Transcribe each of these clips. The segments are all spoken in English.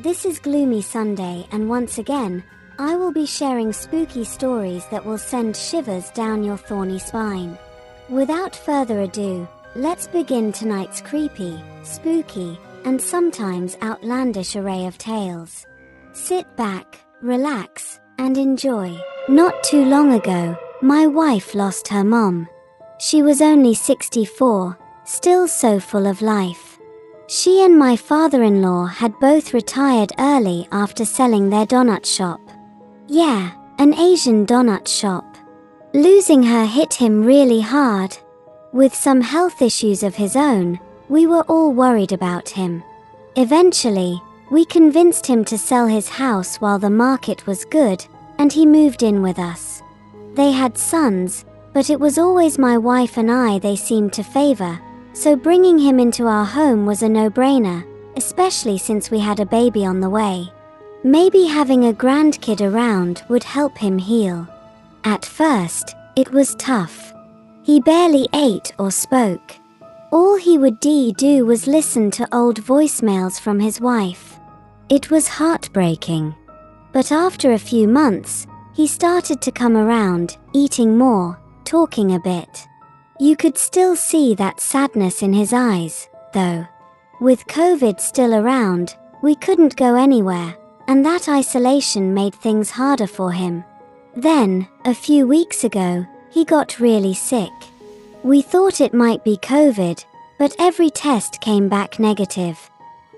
This is Gloomy Sunday, and once again, I will be sharing spooky stories that will send shivers down your thorny spine. Without further ado, let's begin tonight's creepy, spooky, and sometimes outlandish array of tales. Sit back, relax, and enjoy. Not too long ago, my wife lost her mom. She was only 64, still so full of life. She and my father-in-law had both retired early after selling their donut shop. Yeah, an Asian donut shop. Losing her hit him really hard. With some health issues of his own, we were all worried about him. Eventually, we convinced him to sell his house while the market was good, and he moved in with us. They had sons, but it was always my wife and I they seemed to favor, so bringing him into our home was a no-brainer, especially since we had a baby on the way. Maybe having a grandkid around would help him heal. At first, it was tough. He barely ate or spoke. All he would do was listen to old voicemails from his wife. It was heartbreaking. But after a few months, he started to come around, eating more, talking a bit. You could still see that sadness in his eyes, though. With COVID still around, we couldn't go anywhere, and that isolation made things harder for him. Then, a few weeks ago, he got really sick. We thought it might be COVID, but every test came back negative.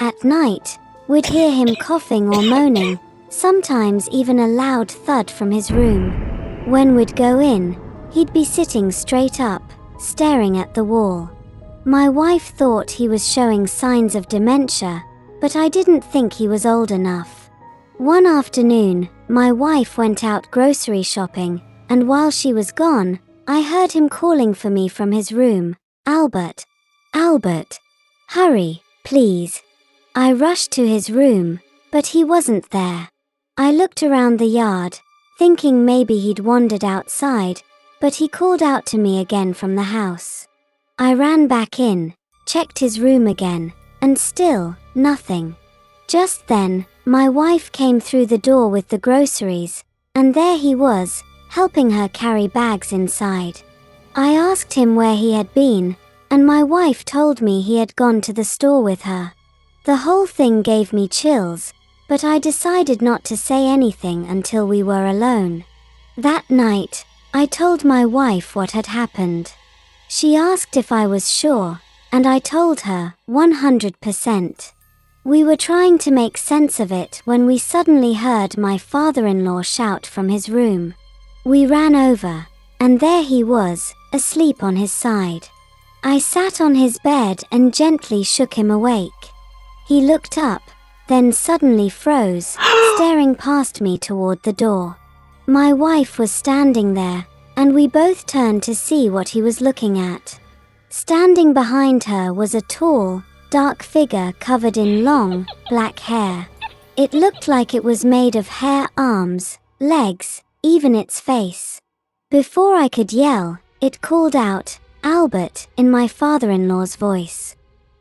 At night, we'd hear him coughing or moaning, sometimes even a loud thud from his room. When we'd go in, he'd be sitting straight up, staring at the wall. My wife thought he was showing signs of dementia, but I didn't think he was old enough. One afternoon, my wife went out grocery shopping, and while she was gone, I heard him calling for me from his room. Albert. Albert. Hurry, please. I rushed to his room, but he wasn't there. I looked around the yard, thinking maybe he'd wandered outside, but he called out to me again from the house. I ran back in, checked his room again, and still, nothing. Just then, my wife came through the door with the groceries, and there he was, helping her carry bags inside. I asked him where he had been, and my wife told me he had gone to the store with her. The whole thing gave me chills, but I decided not to say anything until we were alone. That night, I told my wife what had happened. She asked if I was sure, and I told her 100%. We were trying to make sense of it when we suddenly heard my father-in-law shout from his room. We ran over, and there he was, asleep on his side. I sat on his bed and gently shook him awake. He looked up, then suddenly froze, staring past me toward the door. My wife was standing there, and we both turned to see what he was looking at. Standing behind her was a tall, dark figure covered in long, black hair. It looked like it was made of hair, arms, legs, even its face. Before I could yell, it called out, "Albert," in my father-in-law's voice.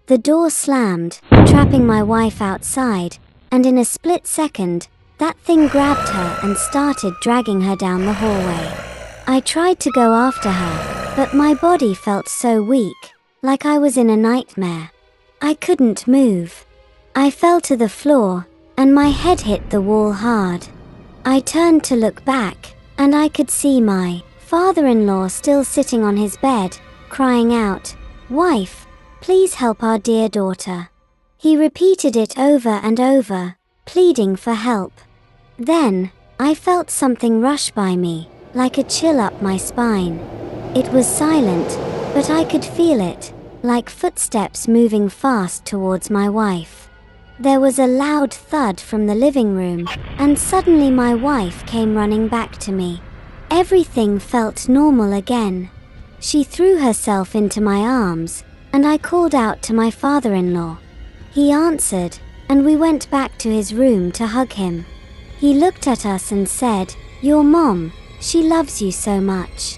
The door slammed, trapping my wife outside, and in a split second, that thing grabbed her and started dragging her down the hallway. I tried to go after her, but my body felt so weak, like I was in a nightmare. I couldn't move. I fell to the floor, and my head hit the wall hard. I turned to look back, and I could see my father-in-law still sitting on his bed, crying out, "Wife, please help our dear daughter." He repeated it over and over, pleading for help. Then, I felt something rush by me, like a chill up my spine. It was silent, but I could feel it, like footsteps moving fast towards my wife. There was a loud thud from the living room, and suddenly my wife came running back to me. Everything felt normal again. She threw herself into my arms, and I called out to my father-in-law. He answered, and we went back to his room to hug him. He looked at us and said, "Your mom, she loves you so much."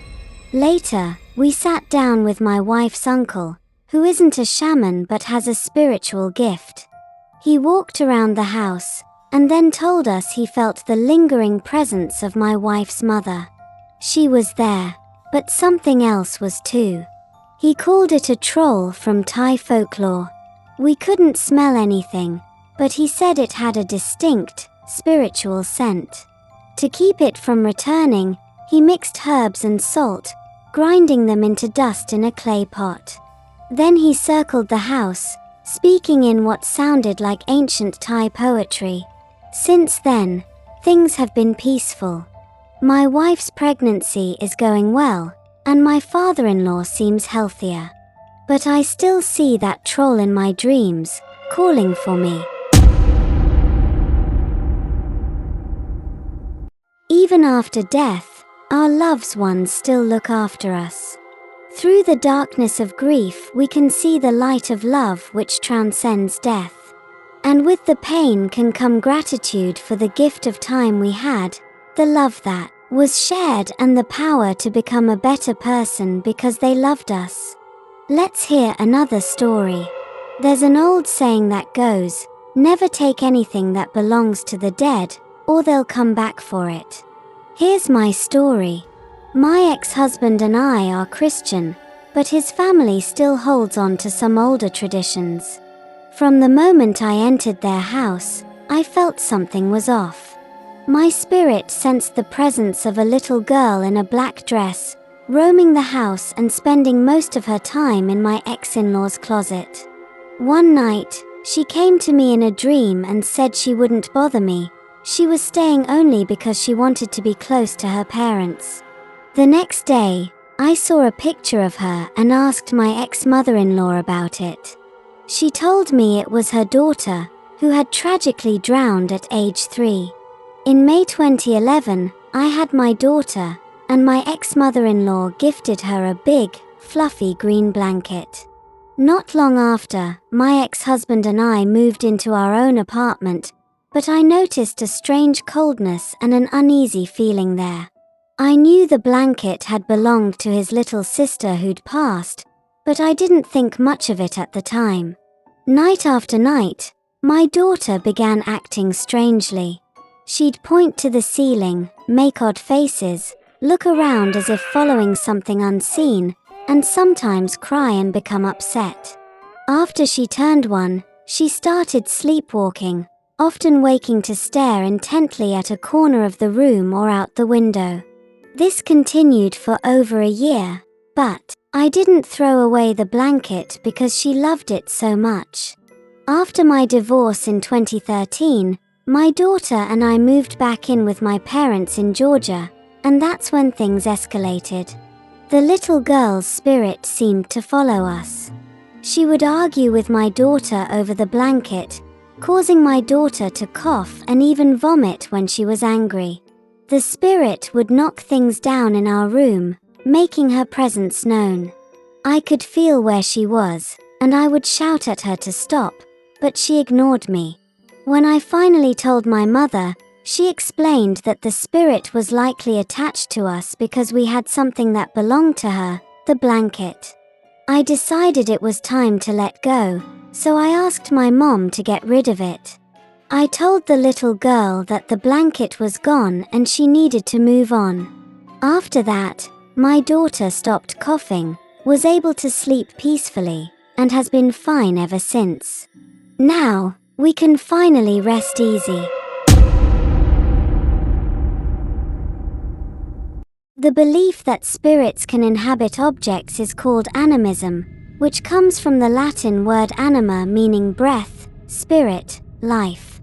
Later, we sat down with my wife's uncle, who isn't a shaman but has a spiritual gift. He walked around the house, and then told us he felt the lingering presence of my wife's mother. She was there, but something else was too. He called it a troll from Thai folklore. We couldn't smell anything, but he said it had a distinct, spiritual scent. To keep it from returning, he mixed herbs and salt, grinding them into dust in a clay pot. Then he circled the house, speaking in what sounded like ancient Thai poetry. Since then, things have been peaceful. My wife's pregnancy is going well, and my father-in-law seems healthier. But I still see that troll in my dreams, calling for me. Even after death, our loved ones still look after us. Through the darkness of grief, we can see the light of love which transcends death. And with the pain can come gratitude for the gift of time we had, the love that was shared, and the power to become a better person because they loved us. Let's hear another story. There's an old saying that goes, "Never take anything that belongs to the dead, or they'll come back for it." Here's my story. My ex-husband and I are Christian, but his family still holds on to some older traditions. From the moment I entered their house, I felt something was off. My spirit sensed the presence of a little girl in a black dress, roaming the house and spending most of her time in my ex-in-law's closet. One night, she came to me in a dream and said she wouldn't bother me. She was staying only because she wanted to be close to her parents. The next day, I saw a picture of her and asked my ex-mother-in-law about it. She told me it was her daughter, who had tragically drowned at age 3. In May 2011, I had my daughter, and my ex-mother-in-law gifted her a big, fluffy green blanket. Not long after, my ex-husband and I moved into our own apartment, but I noticed a strange coldness and an uneasy feeling there. I knew the blanket had belonged to his little sister who'd passed, but I didn't think much of it at the time. Night after night, my daughter began acting strangely. She'd point to the ceiling, make odd faces, look around as if following something unseen, and sometimes cry and become upset. After she turned 1, she started sleepwalking, often waking to stare intently at a corner of the room or out the window. This continued for over a year, but I didn't throw away the blanket because she loved it so much. After my divorce in 2013, my daughter and I moved back in with my parents in Georgia, and that's when things escalated. The little girl's spirit seemed to follow us. She would argue with my daughter over the blanket, causing my daughter to cough and even vomit when she was angry. The spirit would knock things down in our room, making her presence known. I could feel where she was, and I would shout at her to stop, but she ignored me. When I finally told my mother, she explained that the spirit was likely attached to us because we had something that belonged to her, the blanket. I decided it was time to let go, so I asked my mom to get rid of it. I told the little girl that the blanket was gone and she needed to move on. After that, my daughter stopped coughing, was able to sleep peacefully, and has been fine ever since. Now, we can finally rest easy. The belief that spirits can inhabit objects is called animism, which comes from the Latin word anima meaning breath, spirit, life.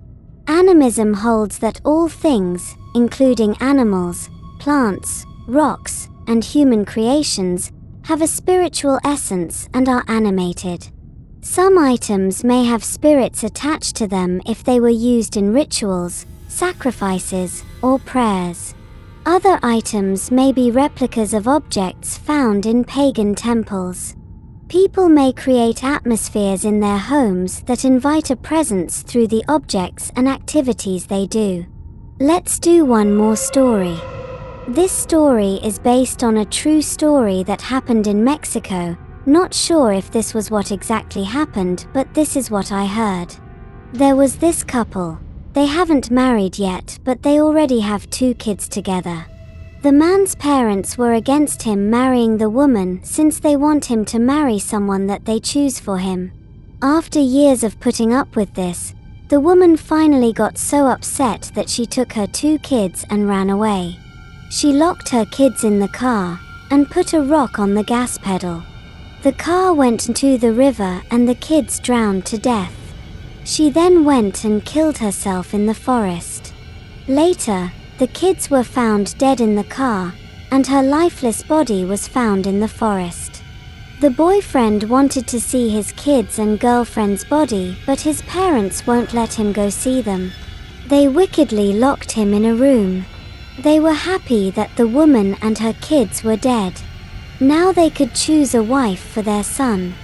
Animism holds that all things, including animals, plants, rocks, and human creations, have a spiritual essence and are animated. Some items may have spirits attached to them if they were used in rituals, sacrifices, or prayers. Other items may be replicas of objects found in pagan temples. People may create atmospheres in their homes that invite a presence through the objects and activities they do. Let's do one more story. This story is based on a true story that happened in Mexico. Not sure if this was what exactly happened, but this is what I heard. There was this couple. They haven't married yet, but they already have 2 kids together. The man's parents were against him marrying the woman since they want him to marry someone that they choose for him. After years of putting up with this, the woman finally got so upset that she took her 2 kids and ran away. She locked her kids in the car and put a rock on the gas pedal. The car went into the river and the kids drowned to death. She then went and killed herself in the forest. Later, the kids were found dead in the car, and her lifeless body was found in the forest. The boyfriend wanted to see his kids and girlfriend's body, but his parents won't let him go see them. They wickedly locked him in a room. They were happy that the woman and her kids were dead. Now they could choose a wife for their son.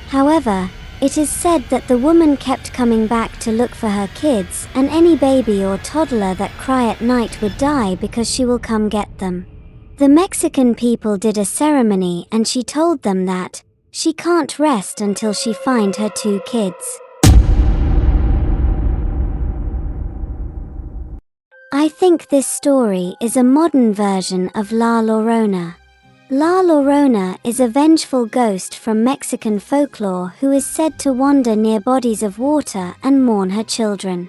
However, it is said that the woman kept coming back to look for her kids, and any baby or toddler that cry at night would die because she will come get them. The Mexican people did a ceremony and she told them that she can't rest until she find her 2 kids. I think this story is a modern version of La Llorona. La Llorona is a vengeful ghost from Mexican folklore who is said to wander near bodies of water and mourn her children.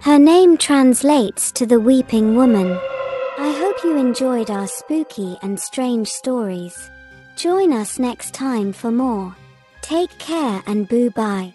Her name translates to the weeping woman. I hope you enjoyed our spooky and strange stories. Join us next time for more. Take care and boo-bye.